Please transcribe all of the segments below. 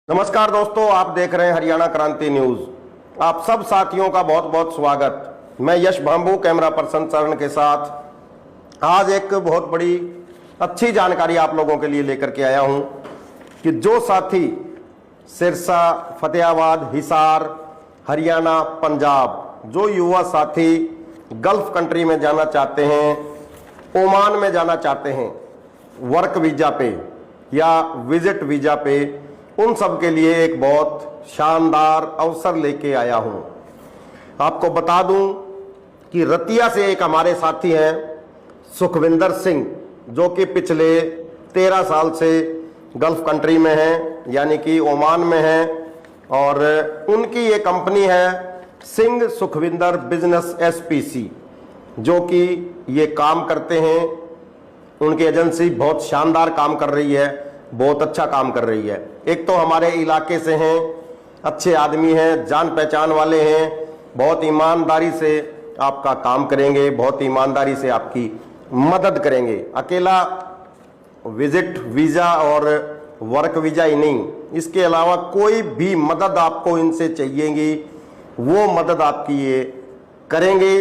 नमस्कार दोस्तों, आप देख रहे हैं हरियाणा क्रांति न्यूज। आप सब साथियों का बहुत बहुत स्वागत। मैं यश भांबू कैमरा पर्सन चरण के साथ आज एक बहुत बड़ी अच्छी जानकारी आप लोगों के लिए लेकर के आया हूं कि जो साथी सिरसा, फतेहाबाद, हिसार, हरियाणा, पंजाब, जो युवा साथी गल्फ कंट्री में जाना चाहते हैं, ओमान में जाना चाहते हैं वर्क वीजा पे या विजिट वीजा पे, उन सब के लिए एक बहुत शानदार अवसर लेके आया हूं। आपको बता दूं कि रतिया से एक हमारे साथी हैं सुखविंदर सिंह, जो कि पिछले 13 साल से गल्फ कंट्री में हैं, यानी कि ओमान में हैं, और उनकी ये कंपनी है सिंह सुखविंदर बिजनेस एसपीसी, जो कि ये काम करते हैं। उनकी एजेंसी बहुत शानदार काम कर रही है, बहुत अच्छा काम कर रही है। एक तो हमारे इलाके से हैं, अच्छे आदमी हैं, जान पहचान वाले हैं, बहुत ईमानदारी से आपका काम करेंगे, बहुत ईमानदारी से आपकी मदद करेंगे। अकेला विजिट वीजा और वर्क वीजा ही नहीं, इसके अलावा कोई भी मदद आपको इनसे चाहिएगी वो मदद आपकी ये करेंगे।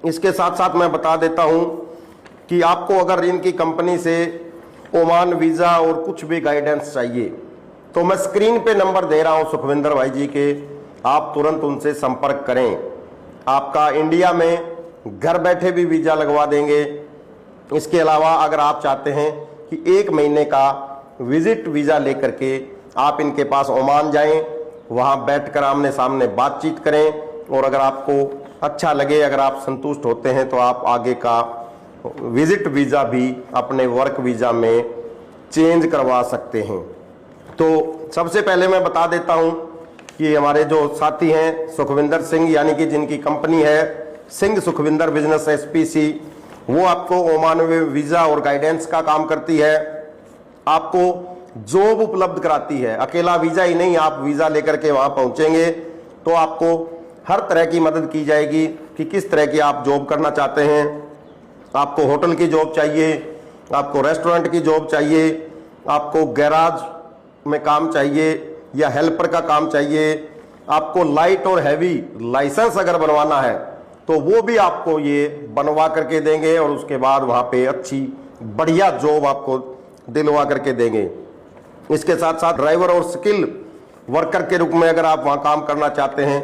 इसके साथ साथ मैं बता देता हूं कि आपको अगर इनकी कंपनी से ओमान वीजा और कुछ भी गाइडेंस चाहिए तो मैं स्क्रीन पे नंबर दे रहा हूं सुखविंदर भाई जी के, आप तुरंत उनसे संपर्क करें। आपका इंडिया में घर बैठे भी वीजा लगवा देंगे। इसके अलावा अगर आप चाहते हैं कि 1 महीने का विजिट वीजा लेकर के आप इनके पास ओमान जाएं, वहां बैठकर आमने सामने बातचीत करें, और अगर आपको अच्छा लगे, अगर आप संतुष्ट होते हैं तो आप आगे का विजिट वीजा भी अपने वर्क वीजा में चेंज करवा सकते हैं। तो सबसे पहले मैं बता देता हूं कि हमारे जो साथी हैं सुखविंदर सिंह, यानी कि जिनकी कंपनी है सिंह सुखविंदर बिजनेस एसपीसी, वो आपको ओमान में वीजा और गाइडेंस का काम करती है, आपको जॉब उपलब्ध कराती है। अकेला वीजा ही नहीं, आप वीजा लेकर के वहां पहुंचेंगे तो आपको हर तरह की मदद की जाएगी कि किस तरह की आप जॉब करना चाहते हैं। आपको होटल की जॉब चाहिए, आपको रेस्टोरेंट की जॉब चाहिए, आपको गैराज में काम चाहिए या हेल्पर का काम चाहिए, आपको लाइट और हैवी लाइसेंस अगर बनवाना है तो वो भी आपको ये बनवा करके देंगे, और उसके बाद वहां पे अच्छी बढ़िया जॉब आपको दिलवा करके देंगे। इसके साथ साथ ड्राइवर और स्किल वर्कर के रूप में अगर आप वहां काम करना चाहते हैं,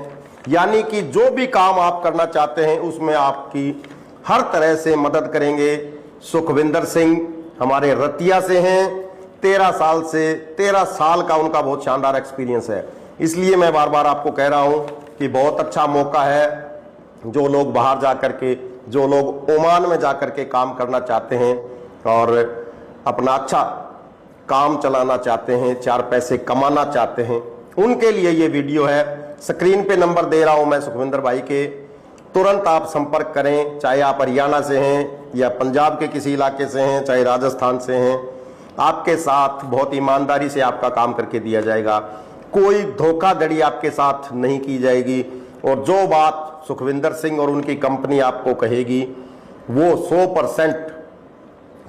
यानी कि जो भी काम आप करना चाहते हैं उसमें आपकी हर तरह से मदद करेंगे। सुखविंदर सिंह हमारे रतिया से हैं, 13 साल का उनका बहुत शानदार एक्सपीरियंस है। इसलिए मैं बार बार आपको कह रहा हूं कि बहुत अच्छा मौका है। जो लोग बाहर जा करके, जो लोग ओमान में जा करके काम करना चाहते हैं और अपना अच्छा काम चलाना चाहते हैं, 4 पैसे कमाना चाहते हैं, उनके लिए ये वीडियो है। स्क्रीन पे नंबर दे रहा हूं मैं सुखविंदर भाई के, तुरंत आप संपर्क करें। चाहे आप हरियाणा से हैं या पंजाब के किसी इलाके से हैं, चाहे राजस्थान से हैं, आपके साथ बहुत ईमानदारी से आपका काम करके दिया जाएगा। कोई धोखाधड़ी आपके साथ नहीं की जाएगी, और जो बात सुखविंदर सिंह और उनकी कंपनी आपको कहेगी वो 100%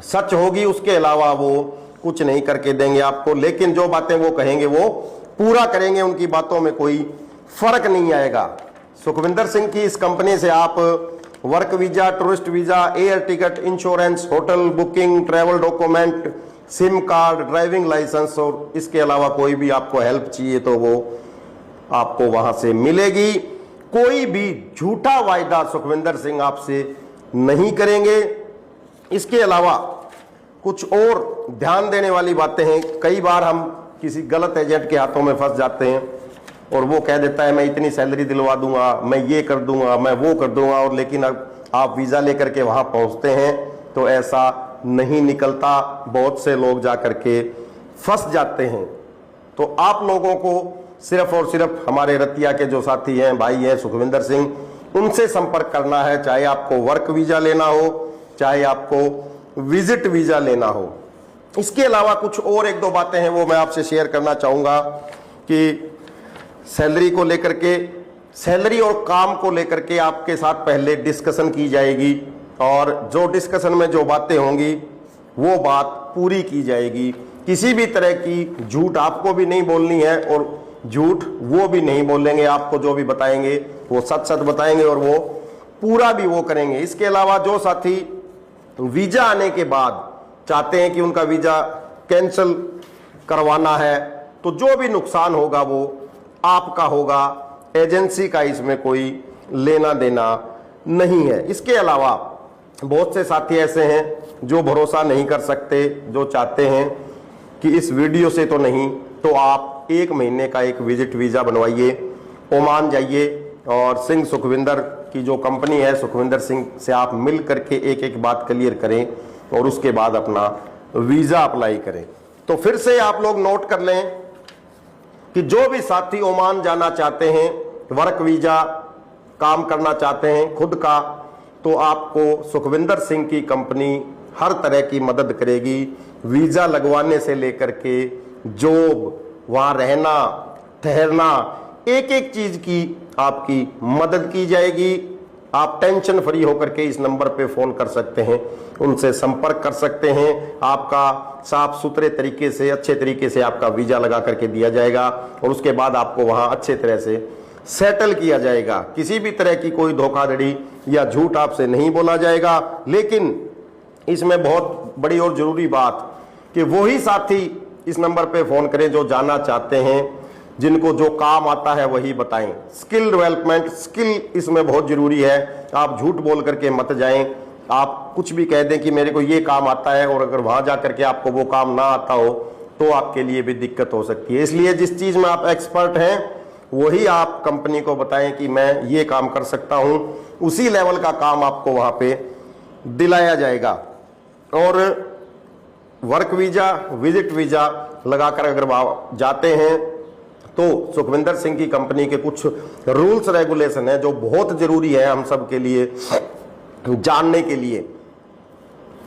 सच होगी। उसके अलावा वो कुछ नहीं करके देंगे आपको, लेकिन जो बातें वो कहेंगे वो पूरा करेंगे। उनकी बातों में कोई फर्क नहीं आएगा। सुखविंदर सिंह की इस कंपनी से आप work visa, tourist visa, air ticket, insurance, hotel booking, travel document, SIM card, driving licence, और इसके अलावा कोई भी आपको हेल्प चाहिए तो वो आपको वहां से मिलेगी। कोई भी झूठा वायदा सुखविंदर सिंह आपसे नहीं करेंगे। इसके अलावा कुछ और ध्यान देने वाली बातें हैं। कई बार हम किसी गलत एजेंट के हाथों में फंस जाते हैं और वो कह देता है मैं इतनी सैलरी दिलवा दूंगा, मैं ये कर दूंगा, मैं वो कर दूंगा, और लेकिन अब आप वीजा लेकर के वहां पहुंचते हैं तो ऐसा नहीं निकलता। बहुत से लोग जा करके फंस जाते हैं। तो आप लोगों को सिर्फ और सिर्फ हमारे रतिया के जो साथी हैं, भाई हैं सुखविंदर सिंह, उनसे संपर्क करना है। चाहे आपको वर्क वीजा लेना हो, चाहे आपको विजिट वीजा लेना हो। इसके अलावा कुछ और 1-2 बातें हैं वो मैं आपसे शेयर करना चाहूंगा कि सैलरी को लेकर के, सैलरी और काम को लेकर के आपके साथ पहले डिस्कशन की जाएगी, और जो डिस्कशन में जो बातें होंगी वो बात पूरी की जाएगी। किसी भी तरह की झूठ आपको भी नहीं बोलनी है और झूठ वो भी नहीं बोलेंगे। आपको जो भी बताएंगे वो सच सच बताएंगे और वो पूरा भी वो करेंगे। इसके अलावा जो साथी वीजा आने के बाद चाहते हैं कि उनका वीजा कैंसिल करवाना है, तो जो भी नुकसान होगा वो आपका होगा, एजेंसी का इसमें कोई लेना देना नहीं है। इसके अलावा बहुत से साथी ऐसे हैं जो भरोसा नहीं कर सकते, जो चाहते हैं कि इस वीडियो से तो नहीं, तो आप 1 महीने का एक विजिट वीजा बनवाइए, ओमान जाइए और सिंह सुखविंदर की जो कंपनी है सुखविंदर सिंह से आप मिल करके एक एक बात क्लियर करें और उसके बाद अपना वीजा अप्लाई करें। तो फिर से आप लोग नोट कर लें कि जो भी साथी ओमान जाना चाहते हैं, वर्क वीजा काम करना चाहते हैं खुद का, तो आपको सुखविंदर सिंह की कंपनी हर तरह की मदद करेगी। वीजा लगवाने से लेकर के जॉब, वहां रहना ठहरना, एक एक चीज की आपकी मदद की जाएगी। आप टेंशन फ्री होकर के इस नंबर पे फोन कर सकते हैं, उनसे संपर्क कर सकते हैं। आपका साफ सुथरे तरीके से, अच्छे तरीके से आपका वीजा लगा करके दिया जाएगा और उसके बाद आपको वहां अच्छे तरह से सेटल किया जाएगा। किसी भी तरह की कोई धोखाधड़ी या झूठ आपसे नहीं बोला जाएगा। लेकिन इसमें बहुत बड़ी और जरूरी बात कि वही साथी इस नंबर पे फोन करें जो जाना चाहते हैं, जिनको जो काम आता है वही बताएं। स्किल डेवलपमेंट, स्किल इसमें बहुत जरूरी है। आप झूठ बोल करके मत जाएं। आप कुछ भी कह दें कि मेरे को ये काम आता है और अगर वहां जा करके आपको वो काम ना आता हो तो आपके लिए भी दिक्कत हो सकती है। इसलिए जिस चीज में आप एक्सपर्ट हैं वही आप कंपनी को बताएं कि मैं ये काम कर सकता हूं, उसी लेवल का काम आपको वहां पे दिलाया जाएगा। और वर्क वीजा, विजिट वीजा लगाकर अगर आप जाते हैं तो सुखविंदर सिंह की कंपनी के कुछ रूल्स रेगुलेशन है जो बहुत जरूरी है हम सब के लिए जानने के लिए।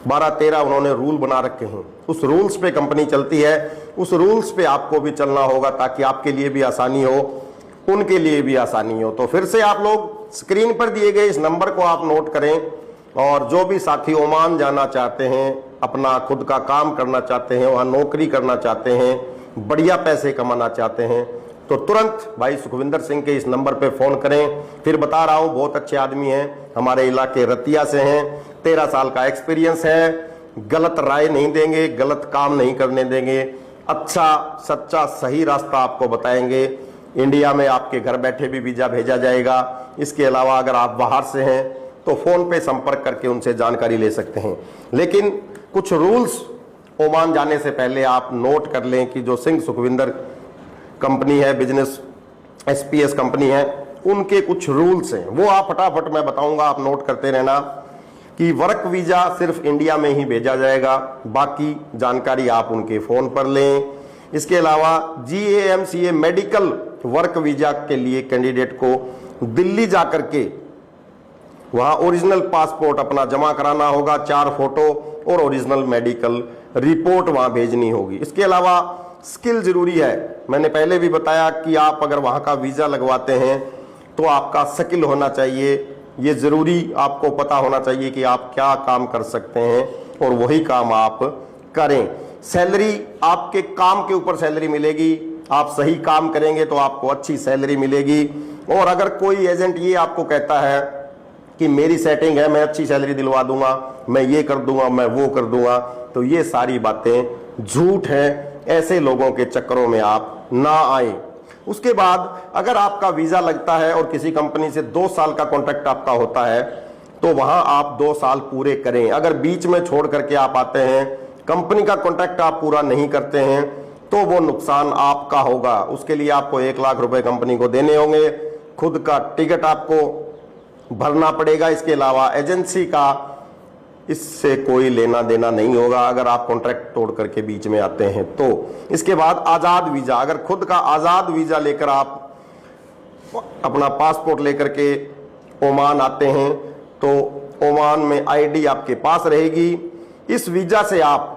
12-13 उन्होंने रूल बना रखे हैं, उस रूल्स पे कंपनी चलती है, उस रूल्स पे आपको भी चलना होगा ताकि आपके लिए भी आसानी हो, उनके लिए भी आसानी हो। तो फिर से आप लोग स्क्रीन पर दिए गए इस नंबर को आप नोट करें और जो भी साथी ओमान जाना चाहते हैं, अपना खुद का काम करना चाहते हैं, वहां नौकरी करना चाहते हैं, बढ़िया पैसे कमाना चाहते हैं, तो तुरंत भाई सुखविंदर सिंह के इस नंबर पे फोन करें। फिर बता रहा हूं, बहुत अच्छे आदमी हैं, हमारे इलाके रतिया से हैं, 13 साल का एक्सपीरियंस है, गलत राय नहीं देंगे, गलत काम नहीं करने देंगे, अच्छा सच्चा सही रास्ता आपको बताएंगे। इंडिया में आपके घर बैठे भी वीजा भेजा जाएगा। इसके अलावा अगर आप बाहर से हैं तो फोन पे संपर्क करके उनसे जानकारी ले सकते हैं। लेकिन कुछ रूल्स ओमान जाने से पहले आप नोट कर लें कि जो सिंह सुखविंदर कंपनी है, बिजनेस एसपीएस कंपनी है, उनके कुछ रूल्स हैं, वो आप फटाफट मैं बताऊंगा, आप नोट करते रहना कि वर्क वीजा सिर्फ इंडिया में ही भेजा जाएगा, बाकी जानकारी आप उनके फोन पर लें। इसके अलावा GAMCA मेडिकल वर्क वीजा के लिए कैंडिडेट को दिल्ली जाकर के वहां ओरिजिनल पासपोर्ट अपना जमा कराना होगा, 4 फोटो और ओरिजिनल मेडिकल रिपोर्ट वहां भेजनी होगी। इसके अलावा स्किल जरूरी है। मैंने पहले भी बताया कि आप अगर वहां का वीजा लगवाते हैं तो आपका स्किल होना चाहिए, ये जरूरी आपको पता होना चाहिए कि आप क्या काम कर सकते हैं और वही काम आप करें। सैलरी आपके काम के ऊपर सैलरी मिलेगी, आप सही काम करेंगे तो आपको अच्छी सैलरी मिलेगी। और अगर कोई एजेंट ये आपको कहता है कि मेरी सेटिंग है, मैं अच्छी सैलरी दिलवा दूंगा, मैं ये कर दूंगा, मैं वो कर दूंगा, तो ये सारी बातें झूठ हैं। ऐसे लोगों के चक्करों में आप ना आए। उसके बाद अगर आपका वीजा लगता है और किसी कंपनी से 2 साल का कॉन्ट्रैक्ट आपका होता है तो वहां आप 2 साल पूरे करें। अगर बीच में छोड़ करके आप आते हैं, कंपनी का कॉन्ट्रैक्ट आप पूरा नहीं करते हैं, तो वो नुकसान आपका होगा। उसके लिए आपको 1 लाख रुपए कंपनी को देने होंगे, खुद का टिकट आपको भरना पड़ेगा। इसके अलावा एजेंसी का इससे कोई लेना देना नहीं होगा अगर आप कॉन्ट्रैक्ट तोड़ करके बीच में आते हैं तो। इसके बाद आजाद वीजा, अगर खुद का आजाद वीजा लेकर आप अपना पासपोर्ट लेकर के ओमान आते हैं तो ओमान में आईडी आपके पास रहेगी। इस वीजा से आप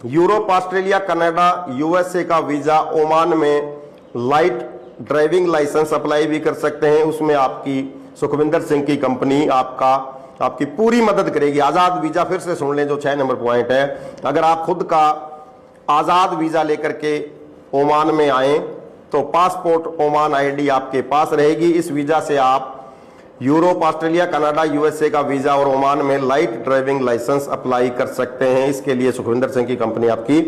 यूरोप, ऑस्ट्रेलिया, कनाडा, यूएसए का वीजा ओमान में लाइट ड्राइविंग लाइसेंस अप्लाई भी कर सकते हैं। उसमें आपकी सुखविंदर सिंह की कंपनी आपकी पूरी मदद करेगी। आजाद वीजा फिर से सुन लें, जो 6 नंबर पॉइंट है, अगर आप खुद का आज़ाद वीज़ा लेकर के ओमान में आए तो पासपोर्ट ओमान आईडी आपके पास रहेगी। इस वीज़ा से आप यूरोप, ऑस्ट्रेलिया, कनाडा, यूएसए का वीज़ा और ओमान में लाइट ड्राइविंग लाइसेंस अप्लाई कर सकते हैं। इसके लिए सुखविंदर सिंह की कंपनी आपकी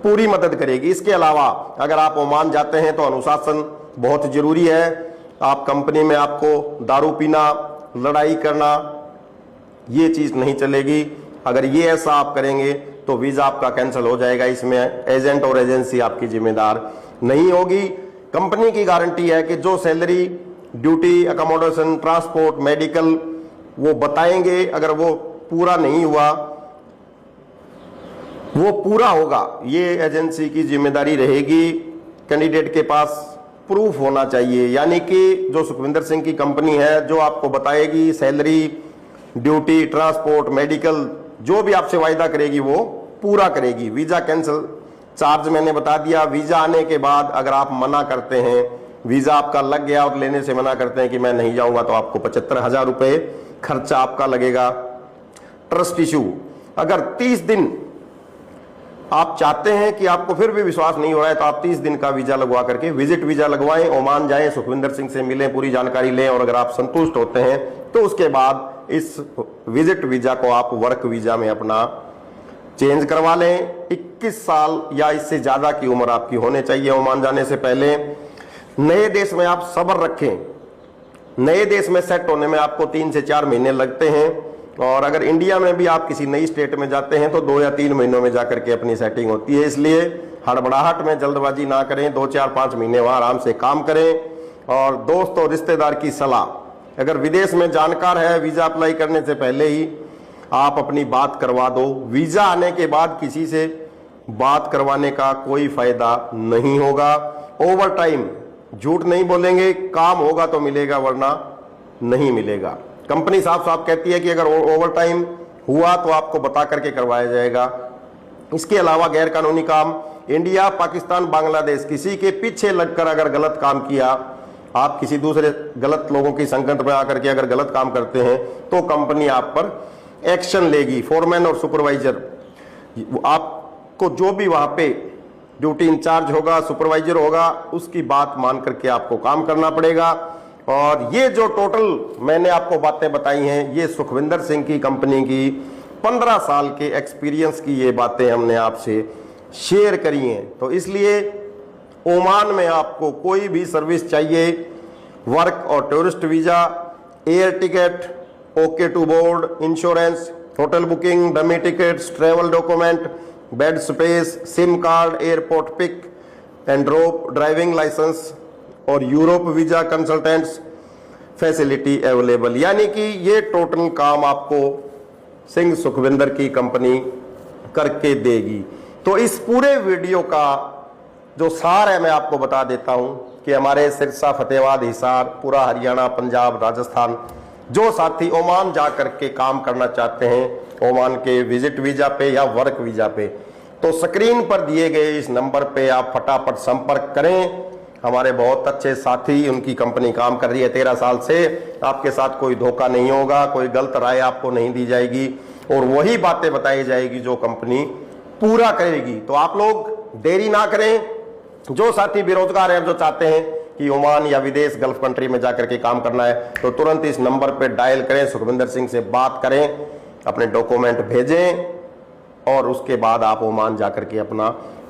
पूरी मदद करेगी। इसके अलावा अगर आप ओमान जाते हैं तो अनुशासन बहुत जरूरी है। आप कंपनी में आपको दारू पीना, लड़ाई करना, ये चीज़ नहीं चलेगी। अगर ये ऐसा आप करेंगे तो वीज़ा आपका कैंसिल हो जाएगा। इसमें एजेंट और एजेंसी आपकी जिम्मेदार नहीं होगी। कंपनी की गारंटी है कि जो salary, duty, accommodation, transport, medical वो बताएंगे, अगर वो पूरा नहीं हुआ, वो पूरा होगा, ये एजेंसी की जिम्मेदारी रहेगी। कैंडिडेट के पास प्रूफ होना चाहिए, यानी कि जो सुखविंदर सिंह की कंपनी है जो आपको बताएगी सैलरी, ड्यूटी, ट्रांसपोर्ट, मेडिकल, जो भी आपसे वायदा करेगी वो पूरा करेगी। वीज़ा कैंसिल चार्ज मैंने बता दिया। वीज़ा आने के बाद अगर आप मना करते हैं, वीज़ा आपका लग गया और लेने से मना करते हैं कि मैं नहीं जाऊंगा, तो आपको 75,000 रुपये खर्चा आपका लगेगा। ट्रस्ट इशू, अगर 30 दिन आप चाहते हैं कि आपको फिर भी विश्वास नहीं हो रहा है तो आप 30 दिन का वीज़ा लगवा करके विजिट वीज़ा लगवाएं, ओमान जाएं, सुखविंदर सिंह से मिलें, पूरी जानकारी लें और अगर आप संतुष्ट होते हैं तो उसके बाद इस विजिट वीज़ा को आप वर्क वीज़ा में अपना चेंज करवा लें। 21 साल या इससे ज़्यादा की उम्र आपकी होने चाहिए ओमान जाने से पहले। नए देश में आप सब्र रखें। नए देश में सेट होने में आपको 3 से 4 महीने लगते हैं और अगर इंडिया में भी आप किसी नई स्टेट में जाते हैं तो 2 या 3 महीनों में जाकर के अपनी सेटिंग होती है। इसलिए हड़बड़ाहट में जल्दबाजी ना करें। 2, 4, 5 महीने वहाँ आराम से काम करें। और दोस्त और रिश्तेदार की सलाह, अगर विदेश में जानकार है, वीज़ा अप्लाई करने से पहले ही आप अपनी बात करवा दो। वीज़ा आने के बाद किसी से बात करवाने का कोई फायदा नहीं होगा। ओवर टाइम झूठ नहीं बोलेंगे, काम होगा तो मिलेगा वरना नहीं मिलेगा। कंपनी साफ साफ कहती है कि अगर ओवर टाइम हुआ तो आपको बता करके करवाया जाएगा। इसके अलावा गैर कानूनी काम, इंडिया, पाकिस्तान, बांग्लादेश, किसी के पीछे लगकर अगर गलत काम किया, आप किसी दूसरे गलत लोगों की संगत में आकर के अगर गलत काम करते हैं तो कंपनी आप पर एक्शन लेगी। फोरमैन और सुपरवाइजर, आपको जो भी वहां पे ड्यूटी इंचार्ज होगा, सुपरवाइजर होगा, उसकी बात मान करके आपको काम करना पड़ेगा। और ये जो टोटल मैंने आपको बातें बताई हैं, ये सुखविंदर सिंह की कंपनी की 15 साल के एक्सपीरियंस की ये बातें हमने आपसे शेयर करी हैं। तो इसलिए ओमान में आपको कोई भी सर्विस चाहिए, वर्क और tourist visa, air ticket, okay to board, insurance, hotel booking, dummy tickets, travel document, bed space, SIM card, airport pick and drop, driving licence और Europe visa consultants facility available, यानी कि ये total काम आपको सिंह सुखविंदर की company करके देगी। तो इस पूरे वीडियो का जो सार है मैं आपको बता देता हूं कि हमारे सिरसा, फतेहाबाद, हिसार, पूरा हरियाणा, पंजाब, राजस्थान, जो साथी ओमान जा करके काम करना चाहते हैं ओमान के विजिट वीजा पे या वर्क वीजा पे, तो स्क्रीन पर दिए गए इस नंबर पे आप फटाफट संपर्क करें। हमारे बहुत अच्छे साथी, उनकी कंपनी काम कर रही है 13 साल से। आपके साथ कोई धोखा नहीं होगा, कोई गलत राय आपको नहीं दी जाएगी और वही बातें बताई जाएगी जो कंपनी पूरा करेगी। तो आप लोग देरी ना करें। जो साथी बेरोजगार हैं, जो चाहते हैं कि ओमान या विदेश, गल्फ कंट्री में जाकर के काम करना है, तो तुरंत इस नंबर पे डायल करें, सुखविंदर सिंह से बात करें, अपने डॉक्यूमेंट भेजें और उसके बाद आप ओमान जाकर के अपना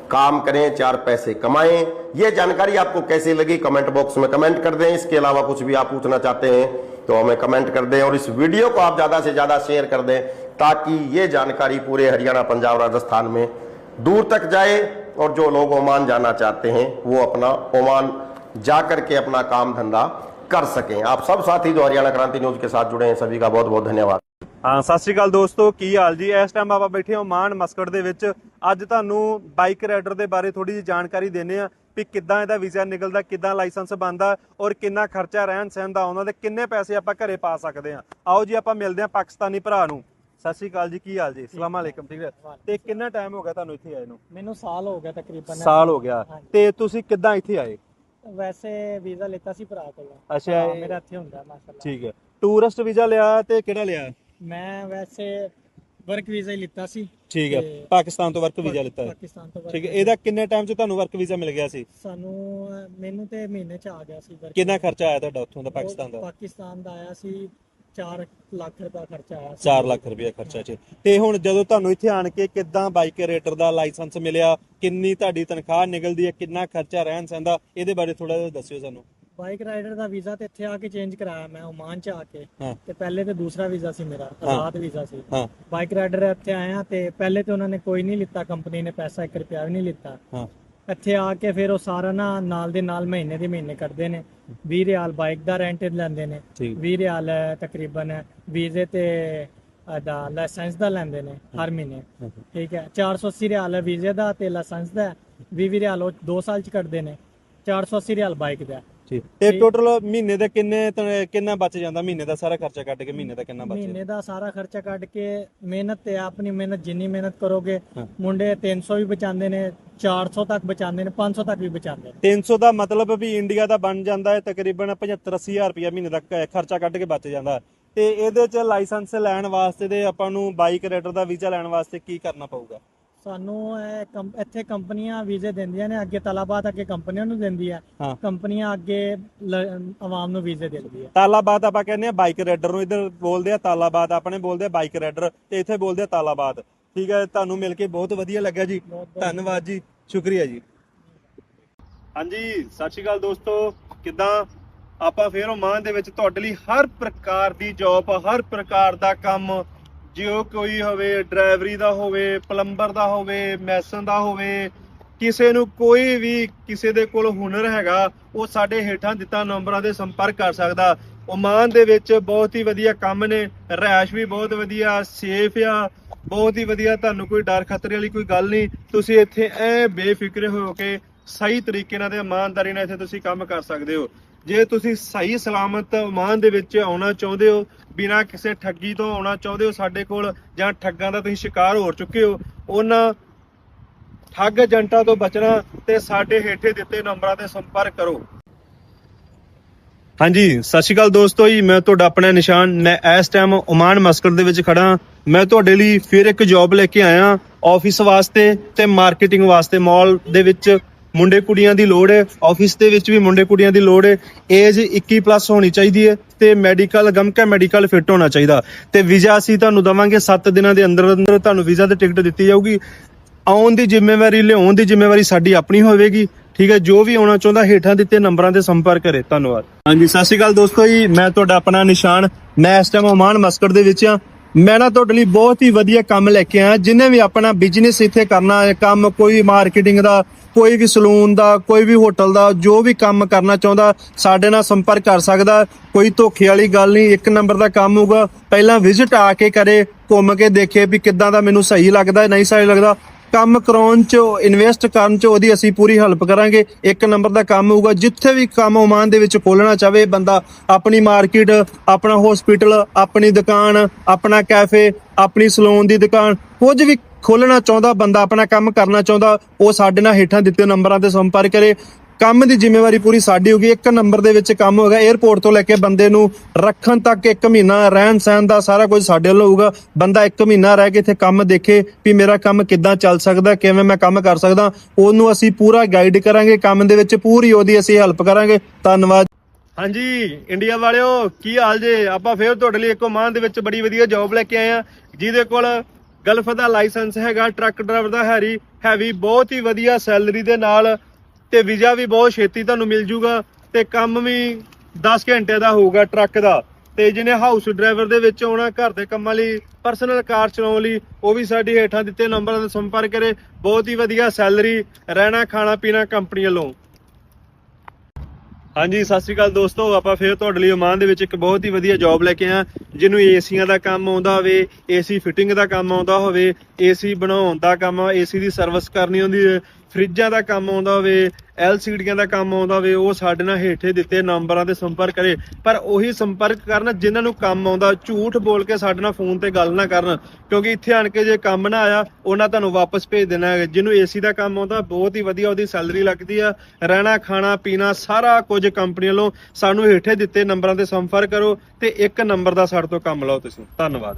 काम करें, 4 पैसे कमाएं। ये जानकारी आपको कैसी लगी कमेंट बॉक्स में कमेंट कर दें। इसके अलावा कुछ भी आप पूछना चाहते हैं तो हमें कमेंट कर दें और इस वीडियो को आप ज्यादा से ज्यादा शेयर कर दें ताकि ये जानकारी पूरे हरियाणा, पंजाब, राजस्थान में दूर तक जाए और जो लोग ओमान जाना चाहते हैं वो अपना ओमान जाकर के अपना काम धंधा कर सकें। आप सब साथी जो हरियाणा क्रांति न्यूज के साथ जुड़े हैं, सभी का बहुत बहुत धन्यवाद। हाँ, सत श्री अकाल दोस्तों, की हाल जी। इस टाइम ਆਪਾਂ ਬੈਠੇ ਹਾਂ ਮਾਨ ਮਸਕਟ ਦੇ ਵਿੱਚ। ਅੱਜ ਤੁਹਾਨੂੰ ਬਾਈਕ ਰਾਈਡਰ ਦੇ ਬਾਰੇ ਥੋੜੀ ਜਿਹੀ ਜਾਣਕਾਰੀ ਦੇਣੇ ਆ ਵੀ ਕਿੱਦਾਂ ਇਹਦਾ ਵੀਜ਼ਾ ਨਿਕਲਦਾ, ਕਿੱਦਾਂ ਲਾਇਸੈਂਸ ਬਣਦਾ ਔਰ ਕਿੰਨਾ ਖਰਚਾ ਰਹਿਣ ਸਹਿਣ ਦਾ ਆਉਂਦਾ ਤੇ ਕਿੰਨੇ ਪੈਸੇ ਆਪਾਂ ਘਰੇ ਪਾ ਸਕਦੇ ਆ। ਆਓ ਜੀ ਆਪਾਂ ਮਿਲਦੇ ਆ ਪਾਕਿਸਤਾਨੀ ਭਰਾ ਨੂੰ। ਸਤਿ ਸ਼੍ਰੀ ਅਕਾਲ ਜੀ, ਕੀ ਹਾਲ ਜੀ? ਸਲਾਮ ਅਲੈਕਮ। ਠੀਕ ਹੈ। ਤੇ ਕਿੰਨਾ ਟਾਈਮ ਹੋ ਗਿਆ ਤੁਹਾਨੂੰ ਇੱਥੇ ਆਏ ਨੂੰ? ਮੈਨੂੰ ਸਾਲ ਹੋ ਗਿਆ ਤਕਰੀਬਨ। ਸਾਲ ਹੋ ਗਿਆ। ਤੇ ਤੁਸੀਂ ਕਿੱਦਾਂ ਇੱਥੇ ਆਏ? ਵੈਸੇ ਵੀਜ਼ਾ ਲਿੱਤਾ ਸੀ ਭਰਾ ਕੋਲੋਂ। ਅੱਛਾ, ਮੇਰਾ ਇੱਥੇ ਹੁੰਦਾ ਮਾਸ਼ਾਅੱਲਾ। ਠੀਕ ਹੈ। ਟੂਰਿਸਟ ਵੀਜ਼ਾ ਲਿਆ ਤੇ ਕਿਹੜਾ ਲਿਆ? ਮੈਂ ਵੈਸੇ ਵਰਕ ਵੀਜ਼ਾ ਹੀ ਲਿੱਤਾ ਸੀ ਠੀਕ ਹੈ, ਤੇ ਪਾਕਿਸਤਾਨ ਤੋਂ ਵਰਕ ਵੀਜ਼ਾ ਲਿੱਤਾ ਹੈ। ਪਾਕਿਸਤਾਨ ਤੋਂ ਠੀਕ ਹੈ, ਇਹਦਾ ਕਿੰਨੇ ਟਾਈਮ 'ਚ ਤੁਹਾਨੂੰ ਵਰਕ ਵੀਜ਼ਾ ਮਿਲ ਗਿਆ ਸੀ? ਮੈਨੂੰ ਤੇ ਮਹੀਨੇ ਚ ਆ ਗਿਆ ਸੀ work ਕਿੰਨਾ visa। ਖਰਚਾ ਆਇਆ ਤੁਹਾਡਾ ਉੱਥੋਂ ਦਾ ਪਾਕਿਸਤਾਨ ਦਾ? ਪਾਕਿਸਤਾਨ ਦਾ ਆਇਆ ਸੀ 4 ਲੱਖ ਰੁਪਏ ਖਰਚਾ ਆਇਆ ਸੀ। 4 ਲੱਖ ਰੁਪਏ ਖਰਚਾ ਚ। ਤੇ ਹੁਣ ਜਦੋਂ ਤੁਹਾਨੂੰ ਇੱਥੇ ਆਣ ਕੇ ਕਿੱਦਾਂ ਬਾਈਕ ਰੇਟਰ ਦਾ ਲਾਇਸੈਂਸ ਮਿਲਿਆ, ਕਿੰਨੀ ਤੁਹਾਡੀ ਤਨਖਾਹ ਨਿਕਲਦੀ ਹੈ, ਕਿੰਨਾ ਖਰਚਾ ਰਹਿਣ ਸਹਿਣ ਦਾ, ਇਹਦੇ ਬਾਰੇ ਥੋੜਾ ਜਿਹਾ ਦੱਸਿਓ ਸਾਨੂੰ। ਬਾਈਕ ਰਾਈਡਰ ਦਾ ਵੀਜ਼ਾ ਤੇ ਇੱਥੇ ਆ ਕੇ ਚੇਂਜ ਕਰਾਇਆ ਮੈਂ ਓਮਾਨ ਚ ਆ ਕੇ। ਹਾਂ ਤੇ ਪਹਿਲੇ ਤੇ ਦੂਸਰਾ ਵੀਜ਼ਾ ਸੀ ਮੇਰਾ, ਆਜ਼ਾਦ ਵੀਜ਼ਾ ਸੀ। ਹਾਂ ਬਾਈਕ ਰਾਈਡਰ ਇੱਥੇ ਆਇਆ ਤੇ ਪਹਿਲੇ ਤੇ ਉਹਨਾਂ ਨੇ ਕੋਈ ਨਹੀਂ ਲਿੱਤਾ, ਕੰਪਨੀ ਨੇ ਪੈਸਾ 1 ਰੁਪਿਆ ਵੀ ਨਹੀਂ ਲਿੱਤਾ। ਹਾਂ ਇੱਥੇ ਆ ਕੇ ਫਿਰ ਉਹ ਸਾਰਾ ਨਾਲ ਦੇ ਨਾਲ ਮਹੀਨੇ ਦੇ ਮਹੀਨੇ ਕੱਢਦੇ ਨੇ। 20 ਰਿਆਲ ਬਾਈਕ ਦਾ ਰੈਂਟ ਲੈਂਦੇ ਨੇ, ਠੀਕ 20 ਰਿਆਲ ਤਕਰੀਬਨ ਵੀਜ਼ੇ ਤੇ ਦਾ ਲਾਇਸੈਂਸ ਦਾ ਲੈਂਦੇ ਨੇ ਹਰ ਮਹੀਨੇ। ਠੀਕ ਹੈ, 480 ਰਿਆਲ ਹੈ ਵੀਜ਼ੇ ਦਾ ਤੇ ਲਾਇਸੈਂਸ ਦਾ, 20 ਰਿਆਲ ਉਹ 2 ਸਾਲ ਚ ਕੱਢਦੇ ਨੇ, 480 ਰਿਆਲ ਬਾਈਕ ਦਾ। ਠੀਕ। ਤੇ ਟੋਟਲ ਮਹੀਨੇ ਦਾ ਕਿੰਨਾ ਬਚ ਜਾਂਦਾ? ਮਹੀਨੇ ਦਾ ਸਾਰਾ ਖਰਚਾ ਕੱਢ ਕੇ ਮਹੀਨੇ ਦਾ ਕਿੰਨਾ ਬਚ ਮਹੀਨੇ ਦਾ ਸਾਰਾ ਖਰਚਾ ਕੱਢ ਕੇ ਮਿਹਨਤ ਤੇ ਆਪਣੀ ਮਿਹਨਤ ਜਿੰਨੀ ਮਿਹਨਤ ਕਰੋਗੇ, ਹਾਂ। ਮੁੰਡੇ 300 ਵੀ ਬਚਾਉਂਦੇ ਨੇ, 400 ਤੱਕ ਬਚਾਉਂਦੇ ਨੇ, 500 ਤੱਕ ਵੀ ਬਚਾਉਂਦੇ ਨੇ। 300 ਦਾ ਮਤਲਬ ਵੀ ਇੰਡੀਆ ਦਾ ਬਣ ਜਾਂਦਾ ਹੈ ਤਕਰੀਬਨ 75-80 ਹਜ਼ਾਰ ਰੁਪਇਆ ਮਹੀਨੇ ਦਾ ਖਰਚਾ ਕੱਢ ਕੇ ਬਚ ਜਾਂਦਾ। ਤੇ ਇਹਦੇ ਚ ਲਾਇਸੈਂਸ ਲੈਣ ਵਾਸਤੇ ਤੇ ਆਪਾਂ ਨੂੰ ਬਾਈਕ ਰਾਈਡਰ ਦਾ ਵੀਜ਼ਾ ਲੈਣ ਵਾਸਤੇ ਕੀ ਕਰਨਾ ਪਊਗਾ? ਸਾਨੂੰ ਇੱਥੇ ਕੰਪਨੀਆਂ ਵੀਜ਼ੇ ਦਿੰਦੀਆਂ ਨੇ, ਅੱਗੇ ਤਲਾਬਾਤ ਅੱਗੇ ਕੰਪਨੀਆਂ ਨੂੰ ਦਿੰਦੀ ਹੈ, ਹਾਂ। ਕੰਪਨੀਆਂ ਅੱਗੇ ਆਵਾਮ ਨੂੰ ਵੀਜ਼ੇ ਦਿੰਦੀ ਹੈ। ਤਾਲਾਬਾਦ ਆਪਾਂ ਕਹਿੰਦੇ ਆ ਬਾਈਕ ਰਾਈਡਰ ਨੂੰ, ਇੱਧਰ ਬੋਲਦੇ ਆ ਤਾਲਾਬਾਦ, ਆਪਣੇ ਬੋਲਦੇ ਆ ਬਾਈਕ ਰਾਈਡਰ, ਤੇ ਇੱਥੇ ਬੋਲਦੇ ਆ ਤਾਲਾਬਾਦ। ਠੀਕ ਹੈ, ਤੁਹਾਨੂੰ ਮਿਲ ਕੇ ਬਹੁਤ ਵਧੀਆ ਲੱਗਿਆ ਜੀ, ਧੰਨਵਾਦ ਜੀ, ਸ਼ੁਕਰੀਆ ਜੀ। ਹਾਂਜੀ, ਸਤਿ ਸ਼੍ਰੀ ਅਕਾਲ ਦੋਸਤੋ, ਕਿੱਦਾਂ? ਆਪਾਂ ਫੇਰ ਓਮਾਨ ਦੇ ਵਿੱਚ ਤੁਹਾਡੇ ਲਈ ਹਰ ਪ੍ਰਕਾਰ ਦੀ ਜੌਬ, ਹਰ ਪ੍ਰਕਾਰ ਦਾ ਕੰਮ, ਜੋ ਕੋਈ ਹੋਵੇ, ਡਰਾਈਵਰੀ ਦਾ ਹੋਵੇ, ਪਲੰਬਰ ਦਾ ਹੋਵੇ, ਮੈਸਨ ਦਾ ਹੋਵੇ, ਕਿਸੇ ਨੂੰ ਕੋਈ ਵੀ ਕਿਸੇ ਦੇ ਕੋਲ ਹੁਨਰ ਹੈਗਾ, ਉਹ ਸਾਡੇ ਹੇਠਾਂ ਦਿੱਤਾ ਨੰਬਰਾਂ ਦੇ ਸੰਪਰਕ ਕਰ ਸਕਦਾ। ਓਮਾਨ ਦੇ ਵਿੱਚ ਬਹੁਤ ਹੀ ਵਧੀਆ ਕੰਮ ਨੇ, ਰਿਹਾਇਸ਼ ਵੀ ਬਹੁਤ ਵਧੀਆ, ਸੇਫ ਆ, ਬਹੁਤ ਹੀ ਵਧੀਆ, ਤੁਹਾਨੂੰ ਕੋਈ ਡਰ ਖਤਰੇ ਵਾਲੀ ਕੋਈ ਗੱਲ ਨਹੀਂ। ਤੁਸੀਂ ਇੱਥੇ ਐ ਬੇਫਿਕਰੇ ਹੋ ਕੇ ਸਹੀ ਤਰੀਕੇ ਨਾਲ ਤੇ ਇਮਾਨਦਾਰੀ ਨਾਲ ਇੱਥੇ ਤੁਸੀਂ ਕੰਮ ਕਰ ਸਕਦੇ ਹੋ। ਜੇ ਤੁਸੀਂ ਸਹੀ ਸਲਾਮਤ ਓਮਾਨ ਦੇ ਵਿੱਚ ਆਉਣਾ ਚਾਹੁੰਦੇ ਹੋ, ਬਿਨਾਂ ਕਿਸੇ ਠੱਗੀ ਤੋਂ ਆਉਣਾ ਚਾਹੁੰਦੇ ਹੋ ਸਾਡੇ ਕੋਲ, ਜਾਂ ਠੱਗਾਂ ਦਾ ਤੁਸੀਂ ਸ਼ਿਕਾਰ ਹੋ ਚੁੱਕੇ ਹੋ, ਉਹਨਾਂ ਠੱਗ ਏਜੰਟਾਂ ਤੋਂ ਬਚਣਾ ਤੇ ਸਾਡੇ ਹੇਠੇ ਦਿੱਤੇ ਨੰਬਰਾਂ ਤੇ ਸੰਪਰਕ ਕਰੋ। ਹਾਂਜੀ, ਸਤਿ ਸ਼੍ਰੀ ਅਕਾਲ ਦੋਸਤੋ ਜੀ, ਮੈਂ ਤੁਹਾਡਾ ਆਪਣਾ ਨਿਸ਼ਾਨ। ਮੈਂ ਇਸ ਟਾਈਮ ਓਮਾਨ ਮਸਕਟ ਦੇ ਵਿੱਚ ਖੜਾ। ਮੈਂ ਤੁਹਾਡੇ ਲਈ ਫਿਰ ਇੱਕ ਜੌਬ ਲੈ ਕੇ ਆਇਆ, ਆਫਿਸ ਵਾਸਤੇ ਤੇ ਮਾਰਕੀਟਿੰਗ ਵਾਸਤੇ। ਮਾਲ ਦੇ ਵਿੱਚ ਮੁੰਡੇ ਕੁੜੀਆਂ ਦੀ ਲੋੜ ਹੈ, ਆਫਿਸ ਦੇ ਵਿੱਚ ਵੀ ਮੁੰਡੇ ਕੁੜੀਆਂ ਦੀ ਲੋੜ ਹੈ। ਏਜ 21+ ਹੋਣੀ ਚਾਹੀਦੀ ਹੈ ਤੇ ਮੈਡੀਕਲ ਗਮਕਾ ਮੈਡੀਕਲ ਫਿੱਟ ਹੋਣਾ ਚਾਹੀਦਾ। ਤੇ ਵੀਜ਼ਾ ਅਸੀਂ ਤੁਹਾਨੂੰ ਦਵਾਂਗੇ 7 ਦਿਨਾਂ ਦੇ ਅੰਦਰ ਅੰਦਰ ਤੁਹਾਨੂੰ ਵੀਜ਼ਾ ਤੇ ਟਿਕਟ ਦਿੱਤੀ ਜਾਊਗੀ। ਆਉਣ ਦੀ ਜ਼ਿੰਮੇਵਾਰੀ, ਲਿਆਉਣ ਦੀ ਜ਼ਿੰਮੇਵਾਰੀ ਸਾਡੀ ਆਪਣੀ ਹੋਵੇਗੀ। ਠੀਕ ਹੈ, ਜੋ ਵੀ ਆਉਣਾ ਚਾਹੁੰਦਾ ਹੇਠਾਂ ਦਿੱਤੇ ਨੰਬਰਾਂ ਤੇ ਸੰਪਰਕ ਕਰੇ। ਧੰਨਵਾਦ। ਹਾਂਜੀ, ਸਤਿ ਸ਼੍ਰੀ ਅਕਾਲ ਦੋਸਤੋ ਜੀ, ਮੈਂ ਤੁਹਾਡਾ ਆਪਣਾ ਨਿਸ਼ਾਨ। ਮੈਂ ਇਸ ਟਾਈਮ ਓਮਾਨ ਮਸਕਟ ਦੇ ਵਿੱਚ ਆ। ਮੈਂ ਨਾ ਤੁਹਾਡੇ ਲਈ ਬਹੁਤ ਹੀ ਵਧੀਆ ਕੰਮ ਲੈ ਕੇ ਆਇਆ। ਜਿਹਨੇ ਵੀ ਆਪਣਾ ਬਿਜ਼ਨਸ ਇੱਥੇ ਕਰਨਾ ਹੈ, ਕੰਮ ਕੋਈ ਮਾਰਕੀਟਿੰਗ ਦਾ, ਕੋਈ ਵੀ ਸਲੂਨ ਦਾ, ਕੋਈ ਵੀ ਹੋਟਲ ਦਾ, ਜੋ ਵੀ ਕੰਮ ਕਰਨਾ ਚਾਹੁੰਦਾ ਸਾਡੇ ਨਾਲ ਸੰਪਰਕ ਕਰ ਸਕਦਾ। ਕੋਈ ਧੋਖੇ ਵਾਲੀ ਗੱਲ ਨਹੀਂ, 1 ਨੰਬਰ ਦਾ ਕੰਮ ਹੋਊਗਾ। ਪਹਿਲਾਂ ਵਿਜ਼ਿਟ ਆ ਕੇ ਕਰੇ, ਘੁੰਮ ਕੇ ਦੇਖੇ ਵੀ ਕਿੱਦਾਂ ਦਾ ਮੈਨੂੰ ਸਹੀ ਲੱਗਦਾ, ਨਹੀਂ ਸਹੀ ਲੱਗਦਾ। ਕੰਮ ਕਰਾਉਣ ਚ, ਇਨਵੈਸਟ ਕਰਨ ਚ ਉਹਦੀ ਅਸੀਂ ਪੂਰੀ ਹੈਲਪ ਕਰਾਂਗੇ। 1 ਨੰਬਰ ਦਾ ਕੰਮ ਹੋਊਗਾ। ਜਿੱਥੇ ਵੀ ਕੰਮ ਓਮਾਨ ਦੇ ਵਿੱਚ ਖੋਲਣਾ ਚਾਹਵੇ ਬੰਦਾ, ਆਪਣੀ ਮਾਰਕੀਟ, ਆਪਣਾ ਹਸਪੀਟਲ, ਆਪਣੀ ਦੁਕਾਨ, ਆਪਣਾ ਕੈਫੇ, ਆਪਣੀ ਸਲੂਨ ਦੀ ਦੁਕਾਨ, ਕੁਝ ਵੀ ਖੋਲਣਾ ਚਾਹੁੰਦਾ ਬੰਦਾ, ਆਪਣਾ ਕੰਮ ਕਰਨਾ ਚਾਹੁੰਦਾ, ਉਹ ਸਾਡੇ ਨਾਲ ਹੇਠਾਂ ਦਿੱਤੇ ਨੰਬਰਾਂ ਤੇ ਸੰਪਰਕ ਕਰੇ। ਕੰਮ ਦੀ ਜ਼ਿੰਮੇਵਾਰੀ ਪੂਰੀ ਸਾਡੀ ਹੋਗੀ। 1 ਨੰਬਰ ਦੇ ਵਿੱਚ ਕੰਮ ਹੋਗਾ। 에ਅਰਪੋਰਟ ਤੋਂ ਲੈ ਕੇ ਬੰਦੇ ਨੂੰ ਰੱਖਣ ਤੱਕ 1 ਮਹੀਨਾ, ਰਹਿਣ ਸਹਿਣ ਦਾ ਸਾਰਾ ਕੁਝ ਸਾਡੇ ਵੱਲੋਂ ਹੋਊਗਾ। ਬੰਦਾ 1 ਮਹੀਨਾ ਰਹਿ ਕੇ ਇੱਥੇ ਕੰਮ ਦੇਖੇ ਵੀ ਮੇਰਾ ਕੰਮ ਕਿੱਦਾਂ ਚੱਲ ਸਕਦਾ, ਕਿਵੇਂ ਮੈਂ ਕੰਮ ਕਰ ਸਕਦਾ, ਉਹਨੂੰ ਅਸੀਂ ਪੂਰਾ ਗਾਈਡ ਕਰਾਂਗੇ। ਕੰਮ ਦੇ ਵਿੱਚ ਪੂਰੀ ਉਹਦੀ ਅਸੀਂ ਹੈਲਪ ਕਰਾਂਗੇ। ਧੰਨਵਾਦ। ਹਾਂਜੀ ਇੰਡੀਆ ਵਾਲਿਓ, ਕੀ ਹਾਲ ਜੇ? ਆਪਾਂ ਫੇਰ ਤੁਹਾਡੇ ਲਈ ਇੱਕ ਓਮਾਨ ਦੇ ਵਿੱਚ ਬੜੀ ਵਧੀਆ ਜੌਬ ਲੈ ਕੇ ਆਏ ਆ, ਜਿਹਦੇ ਕੋਲ ਗਲਫ ਦਾ ਲਾਇਸੈਂਸ ਹੈਗਾ, ਟਰੱਕ ਡਰਾਈਵਰ ਦਾ ਹੈਵੀ, ਬਹੁਤ ਹੀ ਵਧੀਆ ਸੈਲਰੀ ਦੇ ਨਾਲ, ਤੇ ਵੀਜ਼ਾ ਵੀ ਬਹੁਤ ਛੇਤੀ ਤੁਹਾਨੂੰ ਮਿਲ ਜੂਗਾ। ਤੇ ਕੰਮ ਵੀ 10 ਘੰਟੇ ਦਾ ਹੋਊਗਾ ਟਰੱਕ ਦਾ। ਤੇ ਜਿਹਨੇ ਹਾਊਸ ਡਰਾਈਵਰ ਦੇ ਵਿੱਚ ਆਉਣਾ, ਘਰ ਦੇ ਕੰਮਾਂ ਲਈ, ਪਰਸਨਲ ਕਾਰ ਚਲਾਉਣ ਲਈ, ਉਹ ਵੀ ਸਾਡੇ ਹੇਠਾਂ ਦਿੱਤੇ ਨੰਬਰਾਂ ਤੇ ਸੰਪਰਕ ਕਰੇ। ਬਹੁਤ ਹੀ ਵਧੀਆ ਸੈਲਰੀ, ਰਹਿਣਾ ਖਾਣਾ ਪੀਣਾ ਕੰਪਨੀ ਵੱਲੋਂ। ਹਾਂਜੀ, ਸਤਿ ਸ਼੍ਰੀ ਅਕਾਲ ਦੋਸਤੋ, ਆਪਾਂ ਫੇਰ ਤੁਹਾਡੇ ਲਈ ਓਮਾਨ ਦੇ ਵਿੱਚ ਇੱਕ ਬਹੁਤ ਹੀ ਵਧੀਆ ਜੌਬ ਲੈ ਕੇ ਆਏ। ਜਿਹਨੂੰ ਏਸੀਆਂ ਦਾ ਕੰਮ ਆਉਂਦਾ ਹੋਵੇ, ਏਸੀ ਫਿਟਿੰਗ ਦਾ ਕੰਮ ਆਉਂਦਾ ਹੋਵੇ, ਏਸੀ ਬਣਾਉਣ ਦਾ ਕੰਮ, ਏਸੀ ਦੀ ਸਰਵਿਸ ਕਰਨੀ ਹੁੰਦੀ ਹੈ, ਫਰਿੱਜਾਂ ਦਾ ਕੰਮ ਆਉਂਦਾ ਹੋਵੇ, LCDਆਂ ਦਾ ਕੰਮ ਆਉਂਦਾ ਹੋਵੇ, ਉਹ ਸਾਡੇ ਨਾਲ ਹੇਠੇ ਦਿੱਤੇ ਨੰਬਰਾਂ ਤੇ ਸੰਪਰਕ ਕਰੇ। ਪਰ ਉਹੀ ਸੰਪਰਕ ਕਰਨ ਜਿਨ੍ਹਾਂ ਨੂੰ ਕੰਮ ਆਉਂਦਾ। ਝੂਠ ਬੋਲ ਕੇ ਸਾਡੇ ਨਾਲ ਫੋਨ ਤੇ ਗੱਲ ਨਾ ਕਰਨ, ਕਿਉਂਕਿ ਇੱਥੇ ਆਣ ਕੇ ਜੇ ਕੰਮ ਨਾ ਆਇਆ, ਉਹਨਾਂ ਤੁਹਾਨੂੰ ਵਾਪਸ ਭੇਜ ਦੇਣਾ ਹੈ। ਜਿਹਨੂੰ ਏਸੀ ਦਾ ਕੰਮ ਆਉਂਦਾ, ਬਹੁਤ ਹੀ ਵਧੀਆ ਉਹਦੀ ਸੈਲਰੀ ਲੱਗਦੀ ਆ, ਰਹਿਣਾ ਖਾਣਾ ਪੀਣਾ ਸਾਰਾ ਕੁਝ ਕੰਪਨੀ ਵੱਲੋਂ। ਸਾਨੂੰ ਹੇਠੇ ਦਿੱਤੇ ਨੰਬਰਾਂ ਤੇ ਸੰਪਰਕ ਕਰੋ ਤੇ 1 ਨੰਬਰ ਦਾ ਸਾਡੇ ਤੋਂ ਕੰਮ ਲਓ ਤੁਸੀਂ। ਧੰਨਵਾਦ।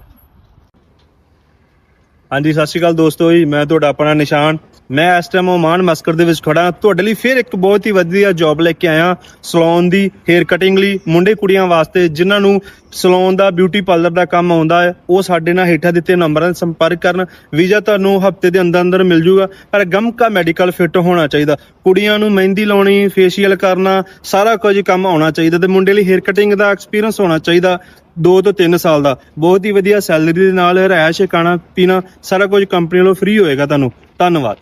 ਹਾਂਜੀ ਸਤਿ ਸ਼੍ਰੀ ਅਕਾਲ ਦੋਸਤੋ ਜੀ, ਮੈਂ ਤੁਹਾਡਾ ਆਪਣਾ ਨਿਸ਼ਾਨ। ਮੈਂ ਇਸ ਟਾਈਮ ਓਮਾਨ ਮਸਕਟ ਦੇ ਵਿੱਚ ਖੜਾ ਤੁਹਾਡੇ ਲਈ ਫਿਰ ਇੱਕ ਬਹੁਤ ਹੀ ਵਧੀਆ ਜੌਬ ਲੈ ਕੇ ਆਇਆ ਸਲੂਨ ਦੀ ਹੇਅਰ ਕਟਿੰਗ ਲਈ ਮੁੰਡੇ ਕੁੜੀਆਂ ਵਾਸਤੇ ਜਿਨ੍ਹਾਂ ਨੂੰ ਸਲੂਨ ਦਾ ਬਿਊਟੀ ਪਾਰਲਰ ਦਾ ਕੰਮ ਆਉਂਦਾ ਹੈ। ਉਹ ਸਾਡੇ ਨਾਲ ਹੇਠਾਂ ਦਿੱਤੇ ਨੰਬਰਾਂ 'ਤੇ ਸੰਪਰਕ ਕਰਨ। ਵੀਜ਼ਾ ਤੁਹਾਨੂੰ ਹਫਤੇ ਦੇ ਅੰਦਰ ਮਿਲ ਜੂਗਾ, ਪਰ ਗਮਕਾ ਮੈਡੀਕਲ ਫਿੱਟ ਹੋਣਾ ਚਾਹੀਦਾ। ਕੁੜੀਆਂ ਨੂੰ ਮਹਿੰਦੀ ਲਾਉਣੀ, ਫੇਸ਼ੀਅਲ ਕਰਨਾ, ਸਾਰਾ ਕੁਝ ਕੰਮ ਆਉਣਾ ਚਾਹੀਦਾ ਤੇ ਮੁੰਡੇ ਲਈ ਹੇਅਰ ਕਟਿੰਗ ਦਾ ਐਕਸਪੀਰੀਅੰਸ ਹੋਣਾ ਚਾਹੀਦਾ 2 ਤੋਂ 3 ਸਾਲ ਦਾ। ਬਹੁਤ ਹੀ ਵਧੀਆ ਸੈਲਰੀ ਦੇ ਨਾਲ ਰਿਹਾਇਸ਼, ਖਾਣਾ ਪੀਣਾ ਸਾਰਾ ਕੁਝ ਕੰਪਨੀ ਵੱਲੋਂ ਫ੍ਰੀ ਹੋਏਗਾ ਤੁਹਾਨੂੰ। ਧੰਨਵਾਦ।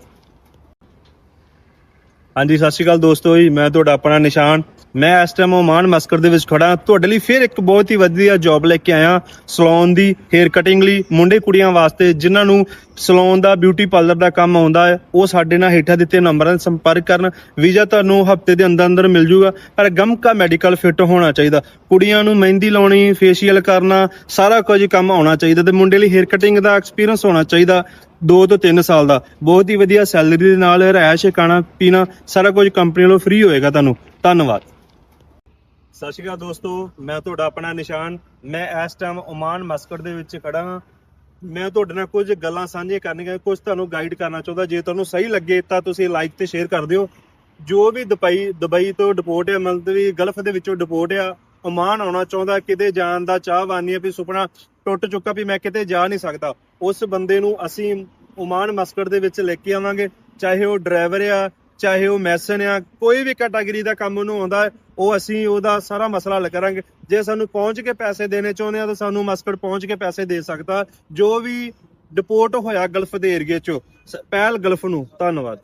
ਹਾਂਜੀ ਸਤਿ ਸ਼੍ਰੀ ਅਕਾਲ ਦੋਸਤੋ ਜੀ, ਮੈਂ ਤੁਹਾਡਾ ਆਪਣਾ ਨਿਸ਼ਾਨ। ਮੈਂ ਇਸ ਟਾਈਮ ਓਮਾਨ ਮਸਕਟ ਦੇ ਵਿੱਚ ਖੜਾ ਤੁਹਾਡੇ ਲਈ ਫਿਰ ਇੱਕ ਬਹੁਤ ਹੀ ਵਧੀਆ ਜੌਬ ਲੈ ਕੇ ਆਇਆ ਸਲੂਨ ਦੀ ਹੇਅਰ ਕਟਿੰਗ ਲਈ ਮੁੰਡੇ ਕੁੜੀਆਂ ਵਾਸਤੇ ਜਿਨ੍ਹਾਂ ਨੂੰ ਸਲੂਨ ਦਾ ਬਿਊਟੀ ਪਾਰਲਰ ਦਾ ਕੰਮ ਆਉਂਦਾ ਹੈ। ਉਹ ਸਾਡੇ ਨਾਲ ਹੇਠਾਂ ਦਿੱਤੇ ਨੰਬਰਾਂ 'ਤੇ ਸੰਪਰਕ ਕਰਨ। ਵੀਜ਼ਾ ਤੁਹਾਨੂੰ ਹਫਤੇ ਦੇ ਅੰਦਰ ਮਿਲ ਜੂਗਾ, ਪਰ ਗਮਕਾ ਮੈਡੀਕਲ ਫਿੱਟ ਹੋਣਾ ਚਾਹੀਦਾ। ਕੁੜੀਆਂ ਨੂੰ ਮਹਿੰਦੀ ਲਾਉਣੀ, ਫੇਸ਼ੀਅਲ ਕਰਨਾ, ਸਾਰਾ ਕੁਝ ਕੰਮ ਆਉਣਾ ਚਾਹੀਦਾ ਤੇ ਮੁੰਡੇ ਲਈ ਹੇਅਰ ਕਟਿੰਗ ਦਾ ਐਕਸਪੀਰੀਅੰਸ ਹੋਣਾ ਚਾਹੀਦਾ 2 ਤੋਂ 3 ਸਾਲ ਦਾ। ਬਹੁਤ ਹੀ ਵਧੀਆ ਸੈਲਰੀ ਦੇ ਨਾਲ ਰਿਹਾਇਸ਼, ਖਾਣਾ ਪੀਣਾ ਸਾਰਾ ਕੁਝ ਕੰਪਨੀ ਵੱਲੋਂ ਫ੍ਰੀ ਹੋਏਗਾ ਤੁਹਾਨੂੰ। ਧੰਨਵਾਦ। ਸਤਿ ਸ਼੍ਰੀ ਅਕਾਲ ਦੋਸਤੋ, ਮੈਂ ਤੁਹਾਡਾ ਆਪਣਾ ਨਿਸ਼ਾਨ। ਮੈਂ ਇਸ ਟਾਈਮ ਓਮਾਨ ਮਸਕਟ ਦੇ ਵਿੱਚ ਖੜਾ ਹਾਂ। ਮੈਂ ਤੁਹਾਡੇ ਨਾਲ ਕੁਝ ਗੱਲਾਂ ਸਾਂਝੀਆਂ ਕਰਨੀਆਂ, ਕੁਝ ਤੁਹਾਨੂੰ ਗਾਈਡ ਕਰਨਾ ਚਾਹੁੰਦਾ। ਜੇ ਤੁਹਾਨੂੰ ਸਹੀ ਲੱਗੇ ਤਾਂ ਤੁਸੀਂ ਲਾਈਕ ਤੇ ਸ਼ੇਅਰ ਕਰ ਦਿਓ। ਜੋ ਵੀ ਦੁਬਈ ਤੋਂ ਡਿਪੋਰਟ ਆ, ਮਤਲਬ ਵੀ ਗਲਫ ਦੇ ਵਿੱਚੋਂ ਡਿਪੋਰਟ ਆ, ਓਮਾਨ ਆਉਣਾ ਚਾਹੁੰਦਾ, ਕਿਤੇ ਜਾਣ ਦਾ ਚਾਹਵਾਨੀ ਆ ਵੀ ਸੁਪਨਾ ਟੁੱਟ ਚੁੱਕਾ ਵੀ ਮੈਂ ਕਿਤੇ ਜਾ ਨਹੀਂ ਸਕਦਾ, ਉਸ ਬੰਦੇ ਨੂੰ ਅਸੀਂ ਓਮਾਨ ਮਸਕਟ ਦੇ ਵਿੱਚ ਲੈ ਕੇ ਆਵਾਂਗੇ। ਚਾਹੇ ਉਹ ਡਰਾਈਵਰ ਆ, ਚਾਹੇ ਉਹ ਮੈਸਨ ਆ, ਕੋਈ ਵੀ ਕੈਟਾਗਰੀ ਦਾ ਕੰਮ ਉਹਨੂੰ ਆਉਂਦਾ ਹੈ, ਉਹ ਅਸੀਂ ਉਹਦਾ ਸਾਰਾ ਮਸਲਾ ਹੱਲ ਕਰਾਂਗੇ। ਜੇ ਸਾਨੂੰ ਪਹੁੰਚ ਕੇ ਪੈਸੇ ਦੇਣੇ ਚਾਹੁੰਦੇ ਆ ਤਾਂ ਸਾਨੂੰ ਮਸਕਟ ਪਹੁੰਚ ਕੇ ਪੈਸੇ ਦੇ ਸਕਦਾ ਜੋ ਵੀ ਡਿਪੋਰਟ ਹੋਇਆ ਗਲਫ ਦੇ ਏਰੀਏ ਚੋਂ, ਪਹਿਲ ਗਲਫ ਨੂੰ। ਧੰਨਵਾਦ।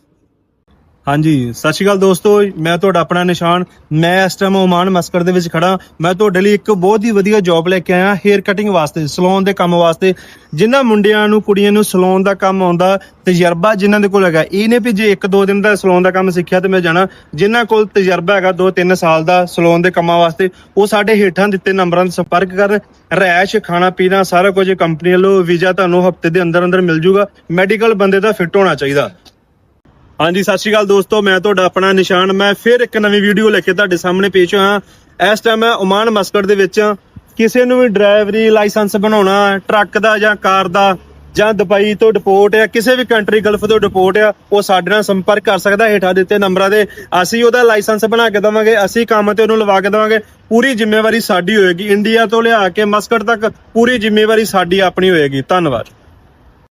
ਹਾਂਜੀ ਸਤਿ ਸ਼੍ਰੀ ਅਕਾਲ ਦੋਸਤੋ, ਮੈਂ ਤੁਹਾਡਾ ਆਪਣਾ ਨਿਸ਼ਾਨ। ਮੈਂ ਇਸ ਟਾਈਮ ਓਮਾਨ ਮਸਕਟ ਦੇ ਵਿੱਚ ਖੜਾ। ਮੈਂ ਤੁਹਾਡੇ ਲਈ ਇੱਕ ਬਹੁਤ ਹੀ ਵਧੀਆ ਜੌਬ ਲੈ ਕੇ ਆਇਆ ਹੇਅਰ ਕਟਿੰਗ ਵਾਸਤੇ, ਸਲੂਨ ਦੇ ਕੰਮ ਵਾਸਤੇ। ਜਿਨ੍ਹਾਂ ਮੁੰਡਿਆਂ ਨੂੰ ਕੁੜੀਆਂ ਨੂੰ ਸਲੂਨ ਦਾ ਕੰਮ ਆਉਂਦਾ, ਤਜਰਬਾ ਜਿਨ੍ਹਾਂ ਦੇ ਕੋਲ ਹੈਗਾ, ਇਹ ਨੇ ਵੀ ਜੇ 1-2 ਦਿਨ ਦਾ ਸਲੂਨ ਦਾ ਕੰਮ ਸਿੱਖਿਆ ਤੇ ਮੈਂ ਜਾਣਾ। ਜਿਨ੍ਹਾਂ ਕੋਲ ਤਜਰਬਾ ਹੈਗਾ 2-3 ਸਾਲ ਦਾ ਸਲੂਨ ਦੇ ਕੰਮਾਂ ਵਾਸਤੇ, ਉਹ ਸਾਡੇ ਹੇਠਾਂ ਦਿੱਤੇ ਨੰਬਰਾਂ 'ਤੇ ਸੰਪਰਕ ਕਰਨ। ਰਿਹਾਇਸ਼, ਖਾਣਾ ਪੀਣਾ ਸਾਰਾ ਕੁਝ ਕੰਪਨੀ ਵੱਲੋਂ। ਵੀਜ਼ਾ ਤੁਹਾਨੂੰ ਹਫਤੇ ਦੇ ਅੰਦਰ ਮਿਲ ਜੂਗਾ। ਮੈਡੀਕਲ ਬੰਦੇ ਦਾ ਫਿੱਟ ਹੋਣਾ ਚਾਹੀਦਾ। ਹਾਂਜੀ ਸਤਿ ਸ਼੍ਰੀ ਅਕਾਲ ਦੋਸਤੋ, ਮੈਂ ਤੁਹਾਡਾ ਆਪਣਾ ਨਿਸ਼ਾਨ। ਮੈਂ ਫਿਰ ਇੱਕ ਨਵੀਂ ਵੀਡੀਓ ਲੈ ਕੇ ਤੁਹਾਡੇ ਸਾਹਮਣੇ ਪੇਸ਼ ਹੋਇਆ। ਇਸ ਟਾਈਮ ਮੈਂ ਓਮਾਨ ਮਸਕਟ ਦੇ ਵਿੱਚ। ਕਿਸੇ ਨੂੰ ਵੀ ਡਰਾਈਵਰੀ ਲਾਇਸੈਂਸ ਬਣਾਉਣਾ, ਟਰੱਕ ਦਾ ਜਾਂ ਕਾਰ ਦਾ, ਜਾਂ ਦੁਬਈ ਤੋਂ ਡਿਪੋਰਟ ਆ, ਕਿਸੇ ਵੀ ਕੰਟਰੀ ਗਲਫ ਤੋਂ ਡਿਪੋਰਟ ਆ, ਉਹ ਸਾਡੇ ਨਾਲ ਸੰਪਰਕ ਕਰ ਸਕਦਾ ਹੇਠਾਂ ਦਿੱਤੇ ਨੰਬਰਾਂ ਦੇ। ਅਸੀਂ ਉਹਦਾ ਲਾਇਸੈਂਸ ਬਣਾ ਕੇ ਦੇਵਾਂਗੇ, ਅਸੀਂ ਕੰਮ ਤੇ ਉਹਨੂੰ ਲਵਾ ਕੇ ਦੇਵਾਂਗੇ। ਪੂਰੀ ਜ਼ਿੰਮੇਵਾਰੀ ਸਾਡੀ ਹੋਏਗੀ। ਇੰਡੀਆ ਤੋਂ ਲਿਆ ਕੇ ਮਸਕਟ ਤੱਕ ਪੂਰੀ ਜ਼ਿੰਮੇਵਾਰੀ ਸਾਡੀ ਆਪਣੀ ਹੋਏਗੀ। ਧੰਨਵਾਦ।